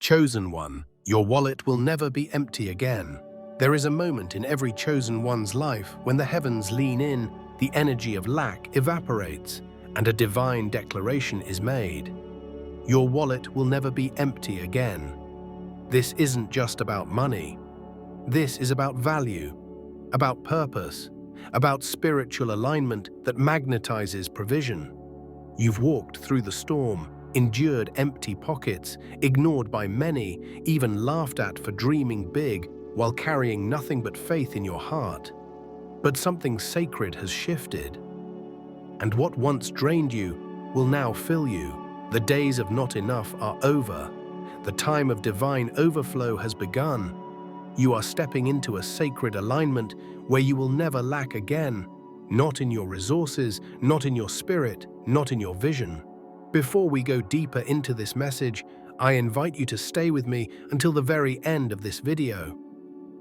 Chosen one, your wallet will never be empty again. There is a moment in every chosen one's life when the heavens lean in, the energy of lack evaporates, and a divine declaration is made. Your wallet will never be empty again. This isn't just about money. This is about value, about purpose, about spiritual alignment that magnetizes provision. You've walked through the storm, endured empty pockets, ignored by many, even laughed at for dreaming big while carrying nothing but faith in your heart. But something sacred has shifted. And what once drained you will now fill you. The days of not enough are over. The time of divine overflow has begun. You are stepping into a sacred alignment where you will never lack again. Not in your resources, not in your spirit, not in your vision. Before we go deeper into this message, I invite you to stay with me until the very end of this video.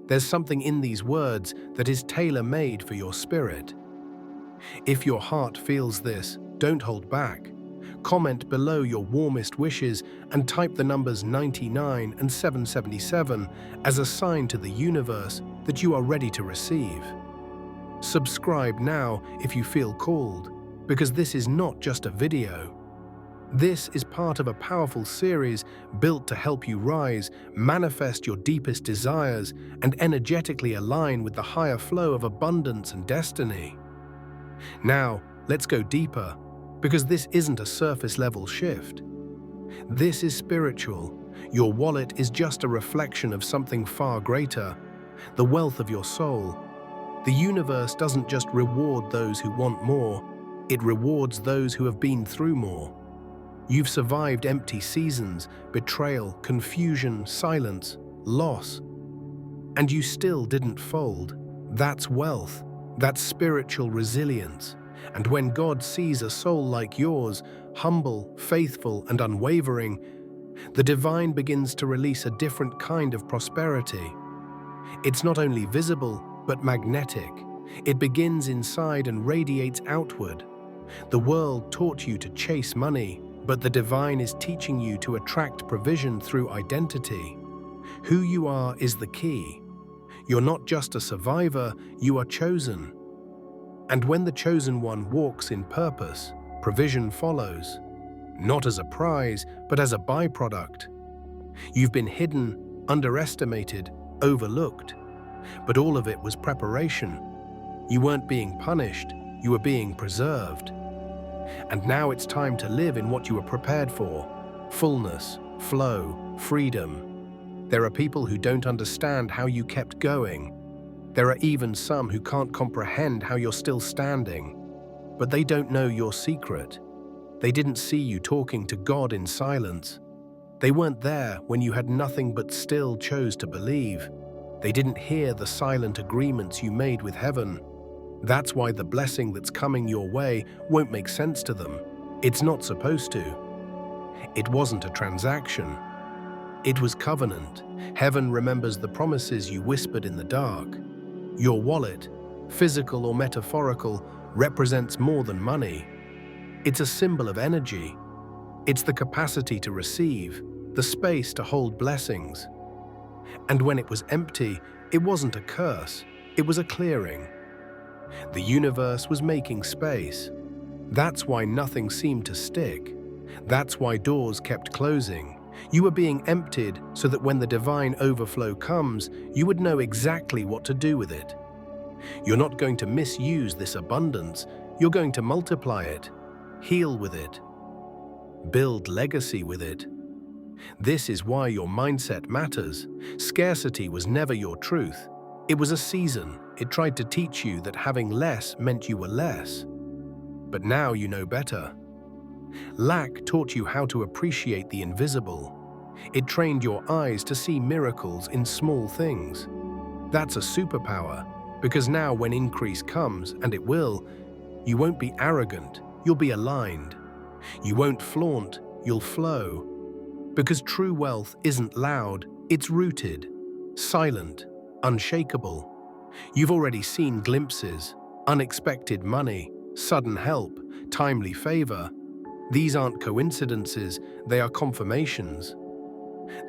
There's something in these words that is tailor-made for your spirit. If your heart feels this, don't hold back. Comment below your warmest wishes and type the numbers 99 and 777 as a sign to the universe that you are ready to receive. Subscribe now if you feel called, because this is not just a video. This is part of a powerful series built to help you rise, manifest your deepest desires, and energetically align with the higher flow of abundance and destiny. Now, let's go deeper, because this isn't a surface-level shift. This is spiritual. Your wallet is just a reflection of something far greater, the wealth of your soul. The universe doesn't just reward those who want more, it rewards those who have been through more. You've survived empty seasons, betrayal, confusion, silence, loss. And you still didn't fold. That's wealth. That's spiritual resilience. And when God sees a soul like yours, humble, faithful, and unwavering, the divine begins to release a different kind of prosperity. It's not only visible, but magnetic. It begins inside and radiates outward. The world taught you to chase money, but the divine is teaching you to attract provision through identity. Who you are is the key. You're not just a survivor, you are chosen. And when the chosen one walks in purpose, provision follows. Not as a prize, but as a byproduct. You've been hidden, underestimated, overlooked. But all of it was preparation. You weren't being punished, you were being preserved. And now it's time to live in what you were prepared for. Fullness, flow, freedom. There are people who don't understand how you kept going. There are even some who can't comprehend how you're still standing. But they don't know your secret. They didn't see you talking to God in silence. They weren't there when you had nothing but still chose to believe. They didn't hear the silent agreements you made with heaven. That's why the blessing that's coming your way won't make sense to them. It's not supposed to. It wasn't a transaction. It was covenant. Heaven remembers the promises you whispered in the dark. Your wallet, physical or metaphorical, represents more than money. It's a symbol of energy. It's the capacity to receive, the space to hold blessings. And when it was empty, it wasn't a curse, it was a clearing. The universe was making space. That's why nothing seemed to stick. That's why doors kept closing. You were being emptied so that when the divine overflow comes, you would know exactly what to do with it. You're not going to misuse this abundance. You're going to multiply it, heal with it, build legacy with it. This is why your mindset matters. Scarcity was never your truth. It was a season. It tried to teach you that having less meant you were less. But now you know better. Lack taught you how to appreciate the invisible. It trained your eyes to see miracles in small things. That's a superpower, because now when increase comes, and it will, you won't be arrogant, you'll be aligned. You won't flaunt, you'll flow. Because true wealth isn't loud, it's rooted, silent, unshakable. You've already seen glimpses, unexpected money, sudden help, timely favor. These aren't coincidences, they are confirmations.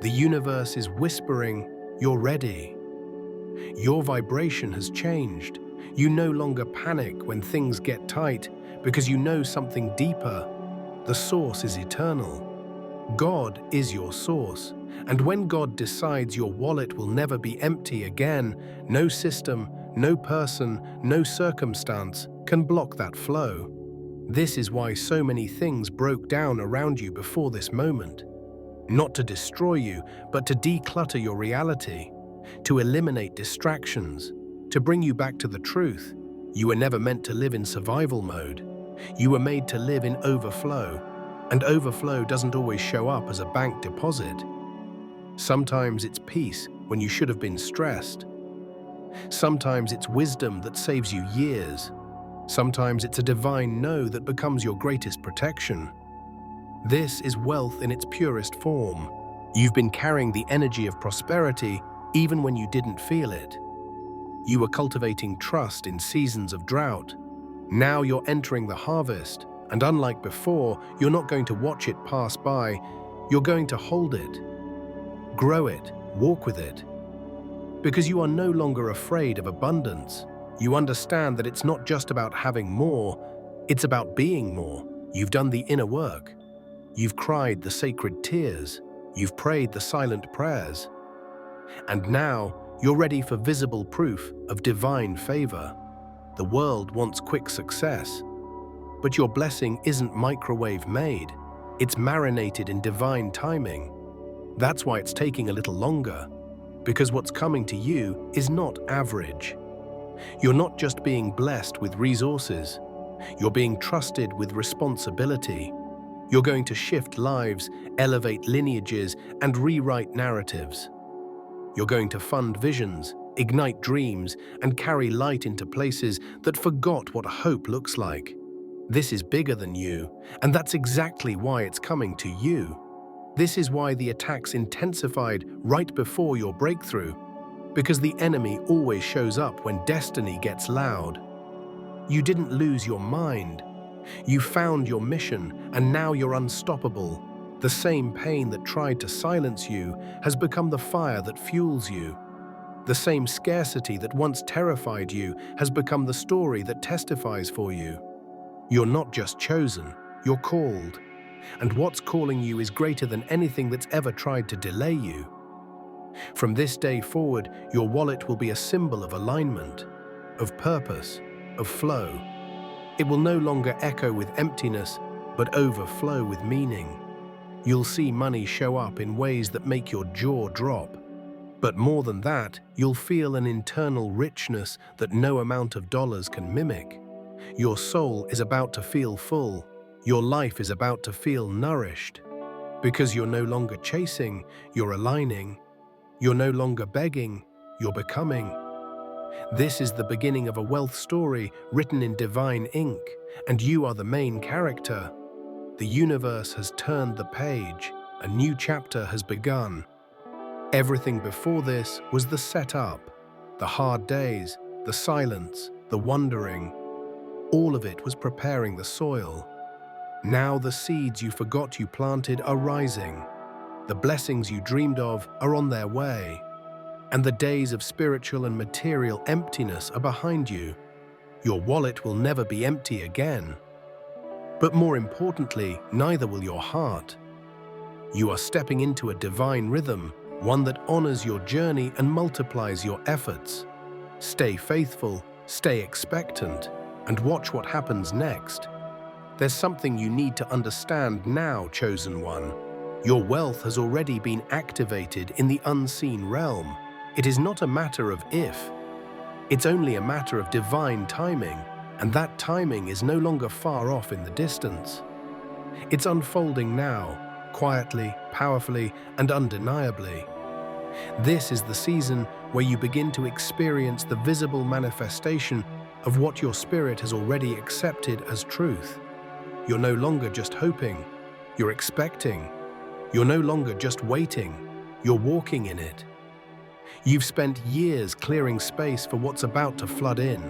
The universe is whispering, "You're ready." Your vibration has changed. You no longer panic when things get tight because you know something deeper. The source is eternal. God is your source. And when God decides your wallet will never be empty again, no system, no person, no circumstance can block that flow. This is why so many things broke down around you before this moment. Not to destroy you, but to declutter your reality, to eliminate distractions, to bring you back to the truth. You were never meant to live in survival mode. You were made to live in overflow, and overflow doesn't always show up as a bank deposit. Sometimes it's peace when you should have been stressed. Sometimes it's wisdom that saves you years. Sometimes it's a divine no that becomes your greatest protection. This is wealth in its purest form. You've been carrying the energy of prosperity even when you didn't feel it. You were cultivating trust in seasons of drought. Now you're entering the harvest, and unlike before, you're not going to watch it pass by, you're going to hold it, grow it, walk with it. Because you are no longer afraid of abundance. You understand that it's not just about having more, it's about being more. You've done the inner work. You've cried the sacred tears. You've prayed the silent prayers. And now, you're ready for visible proof of divine favor. The world wants quick success. But your blessing isn't microwave made. It's marinated in divine timing. That's why it's taking a little longer. Because what's coming to you is not average. You're not just being blessed with resources. You're being trusted with responsibility. You're going to shift lives, elevate lineages, and rewrite narratives. You're going to fund visions, ignite dreams, and carry light into places that forgot what hope looks like. This is bigger than you, and that's exactly why it's coming to you. This is why the attacks intensified right before your breakthrough, because the enemy always shows up when destiny gets loud. You didn't lose your mind. You found your mission, and now you're unstoppable. The same pain that tried to silence you has become the fire that fuels you. The same scarcity that once terrified you has become the story that testifies for you. You're not just chosen, you're called. And what's calling you is greater than anything that's ever tried to delay you. From this day forward, your wallet will be a symbol of alignment, of purpose, of flow. It will no longer echo with emptiness, but overflow with meaning. You'll see money show up in ways that make your jaw drop. But more than that, you'll feel an internal richness that no amount of dollars can mimic. Your soul is about to feel full. Your life is about to feel nourished. Because you're no longer chasing, you're aligning. You're no longer begging, you're becoming. This is the beginning of a wealth story written in divine ink, and you are the main character. The universe has turned the page. A new chapter has begun. Everything before this was the setup, the hard days, the silence, the wondering. All of it was preparing the soil. Now the seeds you forgot you planted are rising. The blessings you dreamed of are on their way. And the days of spiritual and material emptiness are behind you. Your wallet will never be empty again. But more importantly, neither will your heart. You are stepping into a divine rhythm, one that honors your journey and multiplies your efforts. Stay faithful, stay expectant, and watch what happens next. There's something you need to understand now, chosen one. Your wealth has already been activated in the unseen realm. It is not a matter of if. It's only a matter of divine timing, and that timing is no longer far off in the distance. It's unfolding now, quietly, powerfully, and undeniably. This is the season where you begin to experience the visible manifestation of what your spirit has already accepted as truth. You're no longer just hoping, you're expecting. You're no longer just waiting, you're walking in it. You've spent years clearing space for what's about to flood in.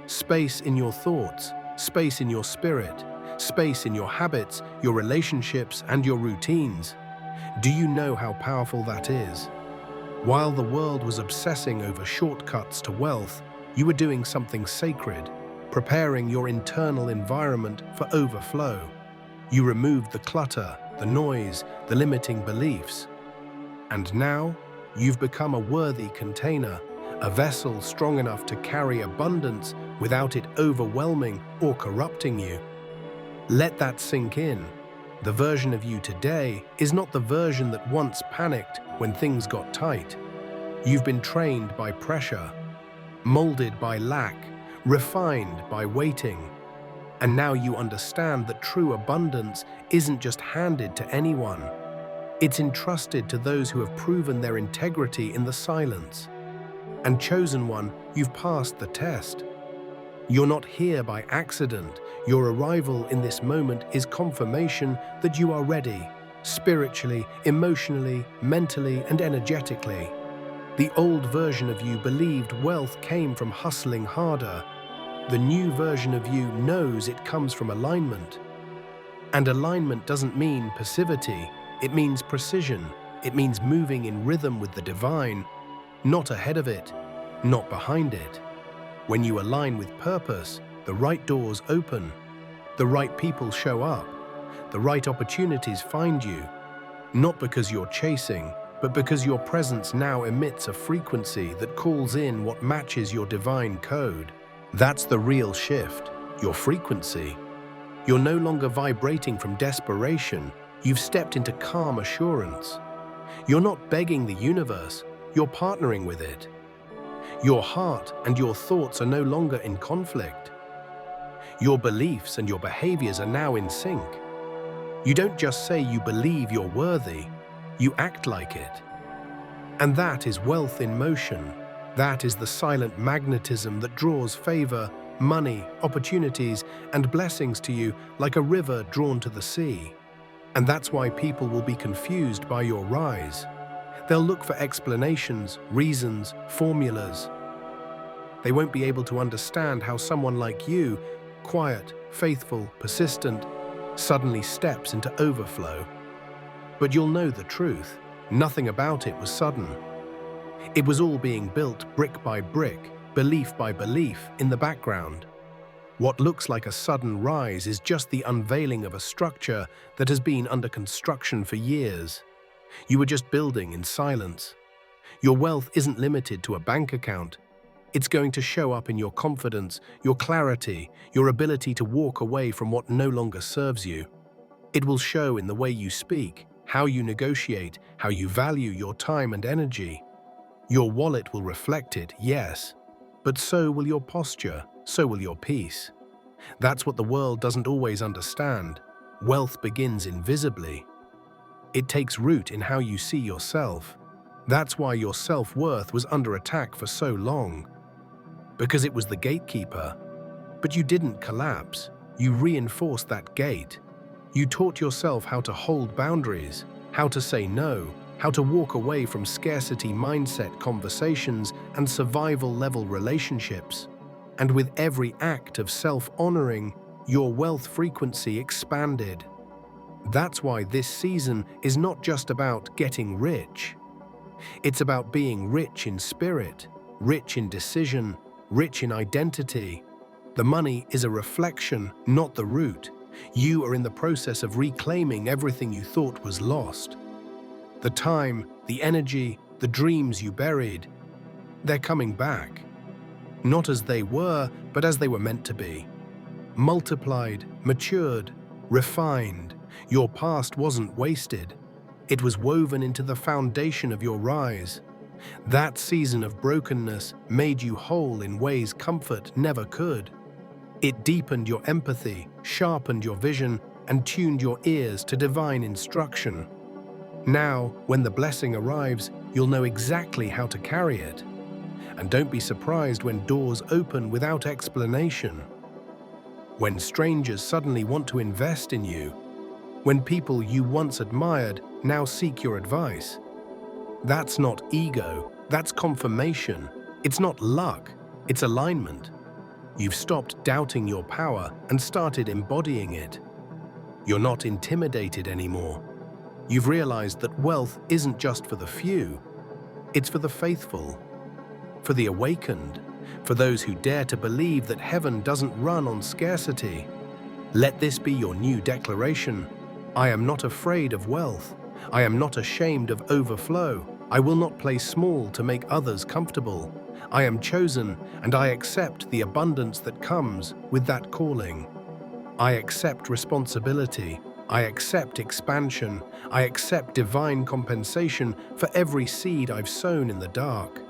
Space in your thoughts, space in your spirit, space in your habits, your relationships, and your routines. Do you know how powerful that is? While the world was obsessing over shortcuts to wealth, you were doing something sacred, preparing your internal environment for overflow. You removed the clutter, the noise, the limiting beliefs. And now, you've become a worthy container, a vessel strong enough to carry abundance without it overwhelming or corrupting you. Let that sink in. The version of you today is not the version that once panicked when things got tight. You've been trained by pressure, molded by lack, refined by waiting. And now you understand that true abundance isn't just handed to anyone. It's entrusted to those who have proven their integrity in the silence. And chosen one, you've passed the test. You're not here by accident. Your arrival in this moment is confirmation that you are ready, spiritually, emotionally, mentally, and energetically. The old version of you believed wealth came from hustling harder. The new version of you knows it comes from alignment. And alignment doesn't mean passivity, it means precision. It means moving in rhythm with the divine, not ahead of it, not behind it. When you align with purpose, the right doors open, the right people show up, the right opportunities find you, not because you're chasing, but because your presence now emits a frequency that calls in what matches your divine code. That's the real shift, your frequency. You're no longer vibrating from desperation, you've stepped into calm assurance. You're not begging the universe, you're partnering with it. Your heart and your thoughts are no longer in conflict. Your beliefs and your behaviors are now in sync. You don't just say you believe you're worthy, you act like it. And that is wealth in motion. That is the silent magnetism that draws favor, money, opportunities, and blessings to you like a river drawn to the sea. And that's why people will be confused by your rise. They'll look for explanations, reasons, formulas. They won't be able to understand how someone like you, quiet, faithful, persistent, suddenly steps into overflow. But you'll know the truth. Nothing about it was sudden. It was all being built brick by brick, belief by belief, in the background. What looks like a sudden rise is just the unveiling of a structure that has been under construction for years. You were just building in silence. Your wealth isn't limited to a bank account. It's going to show up in your confidence, your clarity, your ability to walk away from what no longer serves you. It will show in the way you speak, how you negotiate, how you value your time and energy. Your wallet will reflect it, yes, but so will your posture, so will your peace. That's what the world doesn't always understand. Wealth begins invisibly. It takes root in how you see yourself. That's why your self-worth was under attack for so long. Because it was the gatekeeper. But you didn't collapse. You reinforced that gate. You taught yourself how to hold boundaries, how to say no, how to walk away from scarcity mindset conversations and survival-level relationships. And with every act of self-honoring, your wealth frequency expanded. That's why this season is not just about getting rich. It's about being rich in spirit, rich in decision, rich in identity. The money is a reflection, not the root. You are in the process of reclaiming everything you thought was lost. The time, the energy, the dreams you buried, they're coming back. Not as they were, but as they were meant to be. Multiplied, matured, refined. Your past wasn't wasted. It was woven into the foundation of your rise. That season of brokenness made you whole in ways comfort never could. It deepened your empathy, sharpened your vision, and tuned your ears to divine instruction. Now, when the blessing arrives, you'll know exactly how to carry it. And don't be surprised when doors open without explanation. When strangers suddenly want to invest in you. When people you once admired now seek your advice. That's not ego, that's confirmation. It's not luck, it's alignment. You've stopped doubting your power and started embodying it. You're not intimidated anymore. You've realized that wealth isn't just for the few, it's for the faithful, for the awakened, for those who dare to believe that heaven doesn't run on scarcity. Let this be your new declaration. I am not afraid of wealth. I am not ashamed of overflow. I will not play small to make others comfortable. I am chosen, and I accept the abundance that comes with that calling. I accept responsibility. I accept expansion. I accept divine compensation for every seed I've sown in the dark.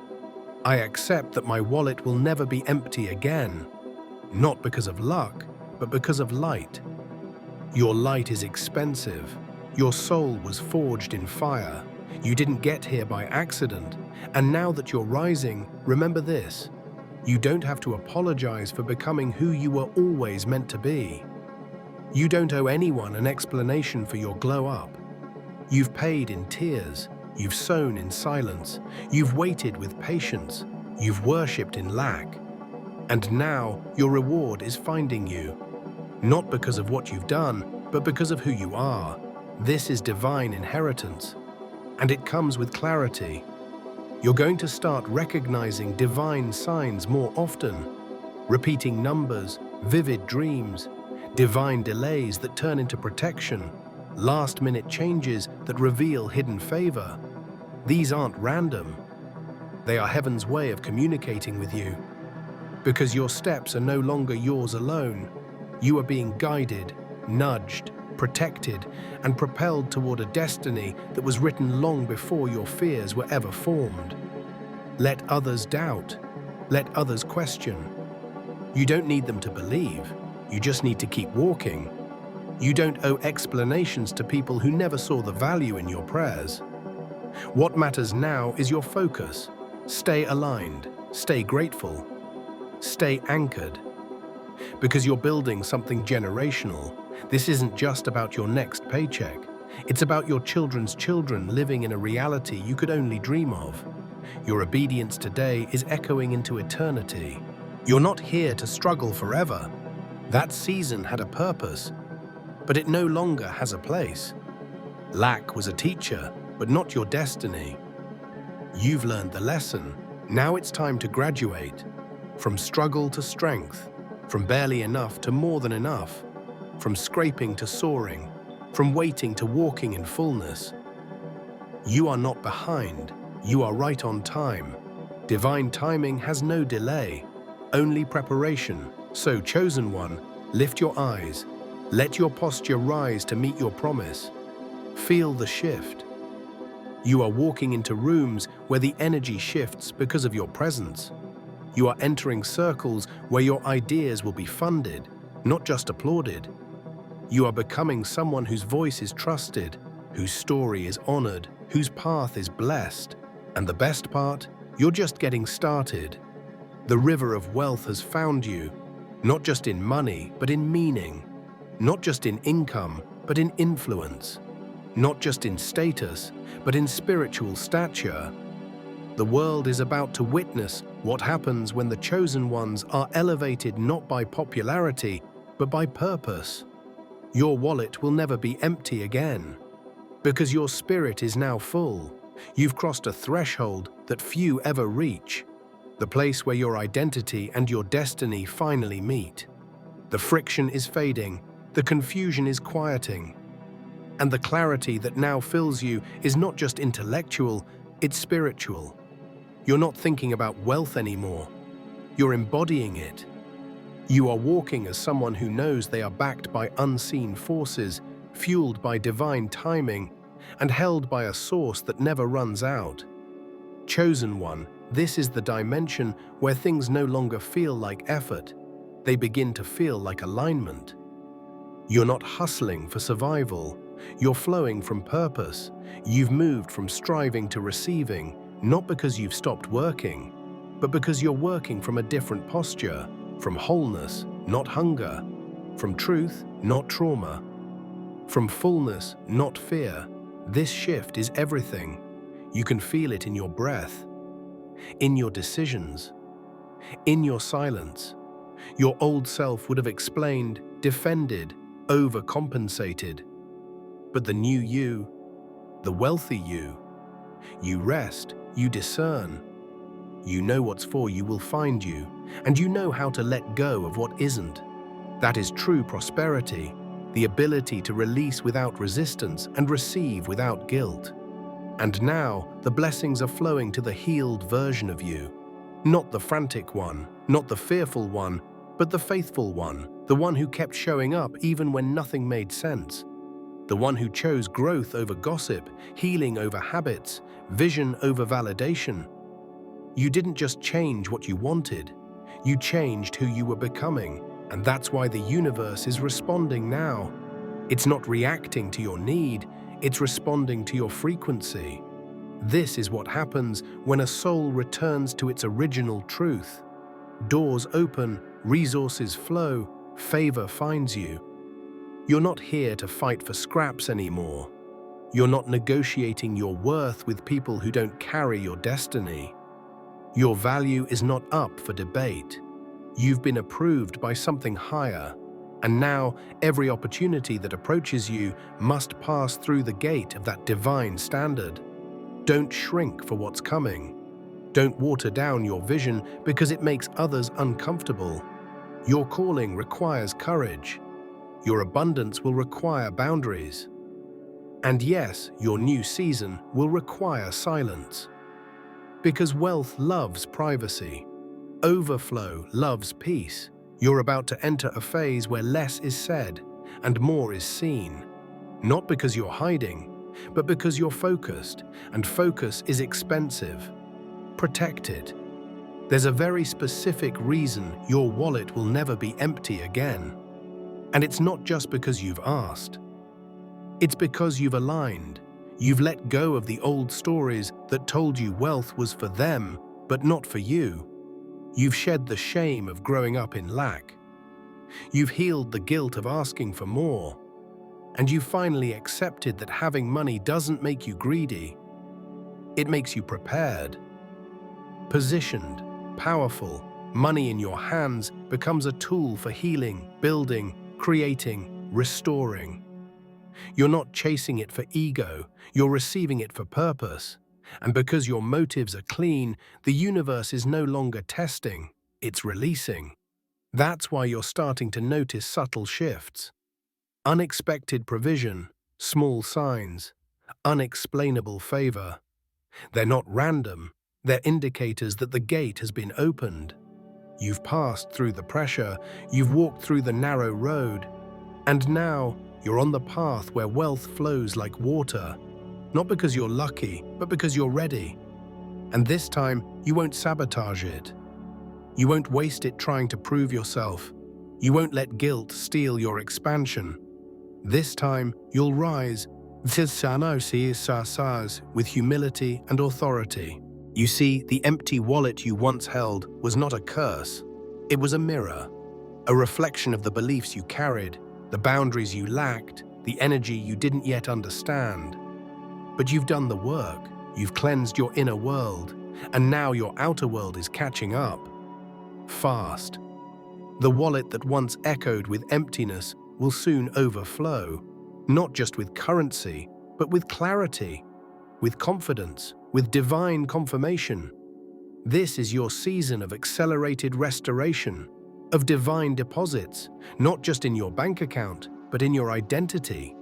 I accept that my wallet will never be empty again, not because of luck, but because of light. Your light is expensive. Your soul was forged in fire. You didn't get here by accident. And now that you're rising, remember this: you don't have to apologize for becoming who you were always meant to be. You don't owe anyone an explanation for your glow up. You've paid in tears. You've sown in silence. You've waited with patience. You've worshipped in lack. And now your reward is finding you. Not because of what you've done, but because of who you are. This is divine inheritance. And it comes with clarity. You're going to start recognizing divine signs more often, repeating numbers, vivid dreams, divine delays that turn into protection, last-minute changes that reveal hidden favor. These aren't random. They are heaven's way of communicating with you. Because your steps are no longer yours alone. You are being guided, nudged, protected, and propelled toward a destiny that was written long before your fears were ever formed. Let others doubt. Let others question. You don't need them to believe. You just need to keep walking. You don't owe explanations to people who never saw the value in your prayers. What matters now is your focus. Stay aligned. Stay grateful. Stay anchored. Because you're building something generational. This isn't just about your next paycheck. It's about your children's children living in a reality you could only dream of. Your obedience today is echoing into eternity. You're not here to struggle forever. That season had a purpose, but it no longer has a place. Lack was a teacher, but not your destiny. You've learned the lesson. Now it's time to graduate. From struggle to strength, from barely enough to more than enough, from scraping to soaring, from waiting to walking in fullness. You are not behind, you are right on time. Divine timing has no delay, only preparation. So, chosen one, lift your eyes. Let your posture rise to meet your promise. Feel the shift. You are walking into rooms where the energy shifts because of your presence. You are entering circles where your ideas will be funded, not just applauded. You are becoming someone whose voice is trusted, whose story is honored, whose path is blessed. And the best part, you're just getting started. The river of wealth has found you, not just in money, but in meaning. Not just in income, but in influence. Not just in status, but in spiritual stature. The world is about to witness what happens when the chosen ones are elevated not by popularity, but by purpose. Your wallet will never be empty again, because your spirit is now full. You've crossed a threshold that few ever reach, the place where your identity and your destiny finally meet. The friction is fading, the confusion is quieting, and the clarity that now fills you is not just intellectual, it's spiritual. You're not thinking about wealth anymore. You're embodying it. You are walking as someone who knows they are backed by unseen forces, fueled by divine timing, and held by a source that never runs out. Chosen one, this is the dimension where things no longer feel like effort. They begin to feel like alignment. You're not hustling for survival. You're flowing from purpose. You've moved from striving to receiving, not because you've stopped working, but because you're working from a different posture, from wholeness, not hunger, from truth, not trauma, from fullness, not fear. This shift is everything. You can feel it in your breath, in your decisions, in your silence. Your old self would have explained, defended, overcompensated. But the new you, the wealthy you. You rest, you discern. You know what's for you will find you, and you know how to let go of what isn't. That is true prosperity, the ability to release without resistance and receive without guilt. And now, the blessings are flowing to the healed version of you. Not the frantic one, not the fearful one, but the faithful one, the one who kept showing up even when nothing made sense. The one who chose growth over gossip, healing over habits, vision over validation. You didn't just change what you wanted, you changed who you were becoming, and that's why the universe is responding now. It's not reacting to your need, it's responding to your frequency. This is what happens when a soul returns to its original truth. Doors open, resources flow, favor finds you. You're not here to fight for scraps anymore. You're not negotiating your worth with people who don't carry your destiny. Your value is not up for debate. You've been approved by something higher, and now every opportunity that approaches you must pass through the gate of that divine standard. Don't shrink for what's coming. Don't water down your vision because it makes others uncomfortable. Your calling requires courage. Your abundance will require boundaries. And yes, your new season will require silence. Because wealth loves privacy. Overflow loves peace. You're about to enter a phase where less is said and more is seen. Not because you're hiding, but because you're focused, and focus is expensive. Protect it. There's a very specific reason your wallet will never be empty again. And it's not just because you've asked. It's because you've aligned. You've let go of the old stories that told you wealth was for them, but not for you. You've shed the shame of growing up in lack. You've healed the guilt of asking for more. And you've finally accepted that having money doesn't make you greedy. It makes you prepared. Positioned, powerful, money in your hands becomes a tool for healing, building, creating, restoring. You're not chasing it for ego, you're receiving it for purpose. And because your motives are clean, the universe is no longer testing, it's releasing. That's why you're starting to notice subtle shifts. Unexpected provision, small signs, unexplainable favor. They're not random, they're indicators that the gate has been opened. You've passed through the pressure, you've walked through the narrow road, and now you're on the path where wealth flows like water, not because you're lucky, but because you're ready. And this time, you won't sabotage it. You won't waste it trying to prove yourself. You won't let guilt steal your expansion. This time, you'll rise with humility and authority. You see, the empty wallet you once held was not a curse. It was a mirror, a reflection of the beliefs you carried, the boundaries you lacked, the energy you didn't yet understand. But you've done the work, you've cleansed your inner world, and now your outer world is catching up. Fast. The wallet that once echoed with emptiness will soon overflow, not just with currency, but with clarity, with confidence, with divine confirmation. This is your season of accelerated restoration, of divine deposits, not just in your bank account, but in your identity,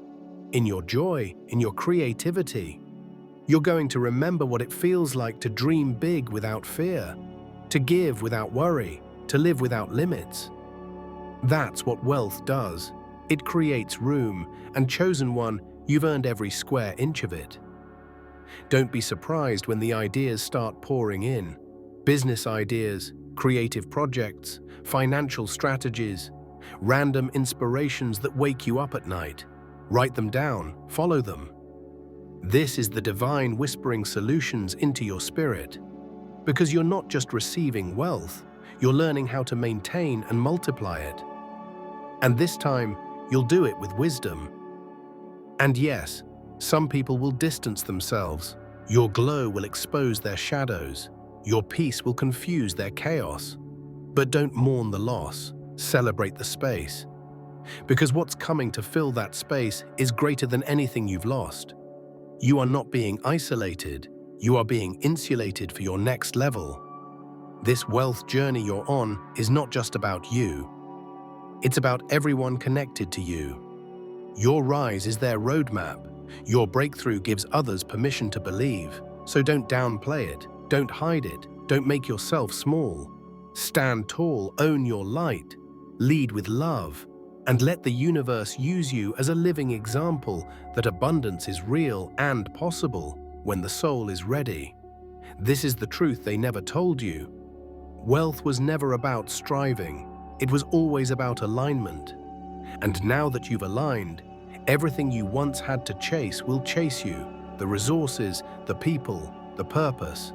in your joy, in your creativity. You're going to remember what it feels like to dream big without fear, to give without worry, to live without limits. That's what wealth does. It creates room, and chosen one, you've earned every square inch of it. Don't be surprised when the ideas start pouring in. Business ideas, creative projects, financial strategies, random inspirations that wake you up at night. Write them down, follow them. This is the divine whispering solutions into your spirit. Because you're not just receiving wealth, you're learning how to maintain and multiply it. And this time, you'll do it with wisdom. And yes, some people will distance themselves. Your glow will expose their shadows. Your peace will confuse their chaos. But don't mourn the loss, celebrate the space. Because what's coming to fill that space is greater than anything you've lost. You are not being isolated, you are being insulated for your next level. This wealth journey you're on is not just about you. It's about everyone connected to you. Your rise is their roadmap. Your breakthrough gives others permission to believe. So don't downplay it, don't hide it, don't make yourself small. Stand tall, own your light, lead with love, and let the universe use you as a living example that abundance is real and possible when the soul is ready. This is the truth they never told you. Wealth was never about striving. It was always about alignment. And now that you've aligned, everything you once had to chase will chase you. The resources, the people, the purpose.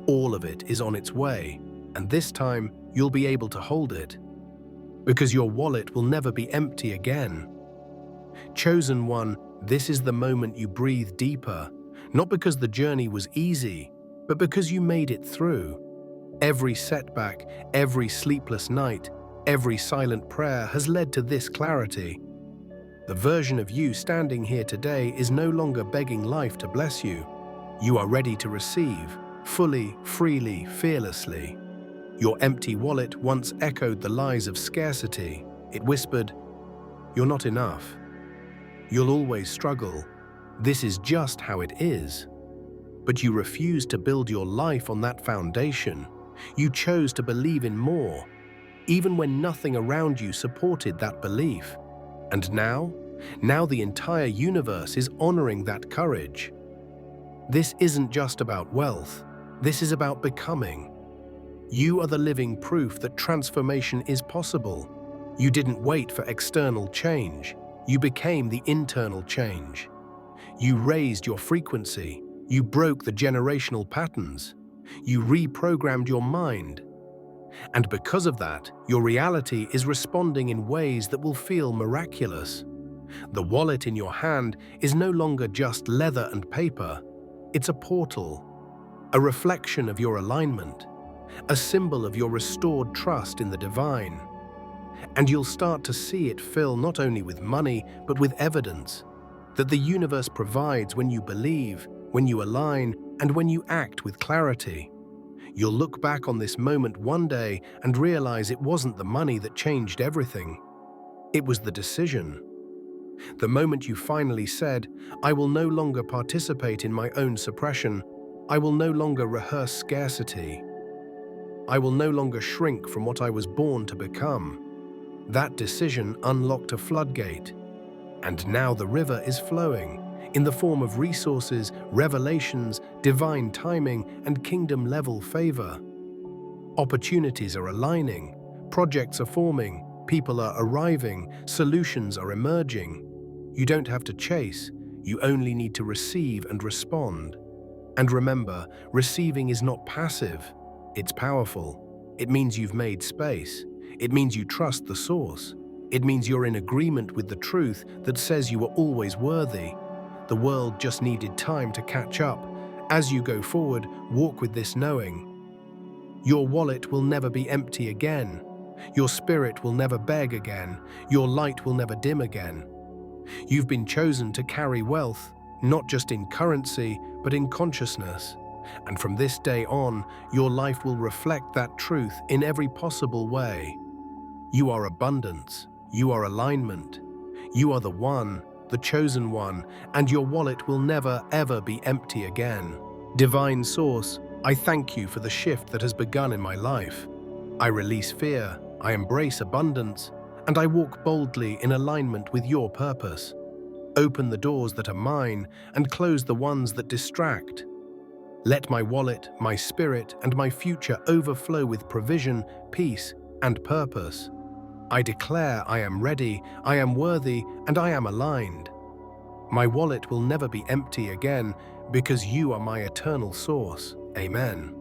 All of it is on its way, and this time you'll be able to hold it. Because your wallet will never be empty again. Chosen one, this is the moment you breathe deeper, not because the journey was easy, but because you made it through. Every setback, every sleepless night, every silent prayer has led to this clarity. The version of you standing here today is no longer begging life to bless you. You are ready to receive, fully, freely, fearlessly. Your empty wallet once echoed the lies of scarcity. It whispered, "You're not enough. You'll always struggle. This is just how it is." But you refused to build your life on that foundation. You chose to believe in more, even when nothing around you supported that belief. And now the entire universe is honoring that courage. This isn't just about wealth. This is about becoming. You are the living proof that transformation is possible. You didn't wait for external change. You became the internal change. You raised your frequency. You broke the generational patterns. You reprogrammed your mind. And because of that, your reality is responding in ways that will feel miraculous. The wallet in your hand is no longer just leather and paper. It's a portal, a reflection of your alignment, a symbol of your restored trust in the divine. And you'll start to see it fill not only with money, but with evidence that the universe provides when you believe, when you align, and when you act with clarity. You'll look back on this moment one day and realize it wasn't the money that changed everything. It was the decision. The moment you finally said, "I will no longer participate in my own suppression. I will no longer rehearse scarcity. I will no longer shrink from what I was born to become." That decision unlocked a floodgate. And now the river is flowing in the form of resources, revelations, divine timing, and kingdom-level favor. Opportunities are aligning, projects are forming, people are arriving, solutions are emerging. You don't have to chase, you only need to receive and respond. And remember, receiving is not passive, it's powerful. It means you've made space. It means you trust the source. It means you're in agreement with the truth that says you are always worthy. The world just needed time to catch up. As you go forward, walk with this knowing. Your wallet will never be empty again. Your spirit will never beg again. Your light will never dim again. You've been chosen to carry wealth, not just in currency, but in consciousness. And from this day on, your life will reflect that truth in every possible way. You are abundance. You are alignment. You are the one, the chosen one, and your wallet will never, ever be empty again. Divine Source, I thank you for the shift that has begun in my life. I release fear, I embrace abundance, and I walk boldly in alignment with your purpose. Open the doors that are mine and close the ones that distract. Let my wallet, my spirit, and my future overflow with provision, peace, and purpose. I declare I am ready, I am worthy, and I am aligned. My wallet will never be empty again because you are my eternal source. Amen.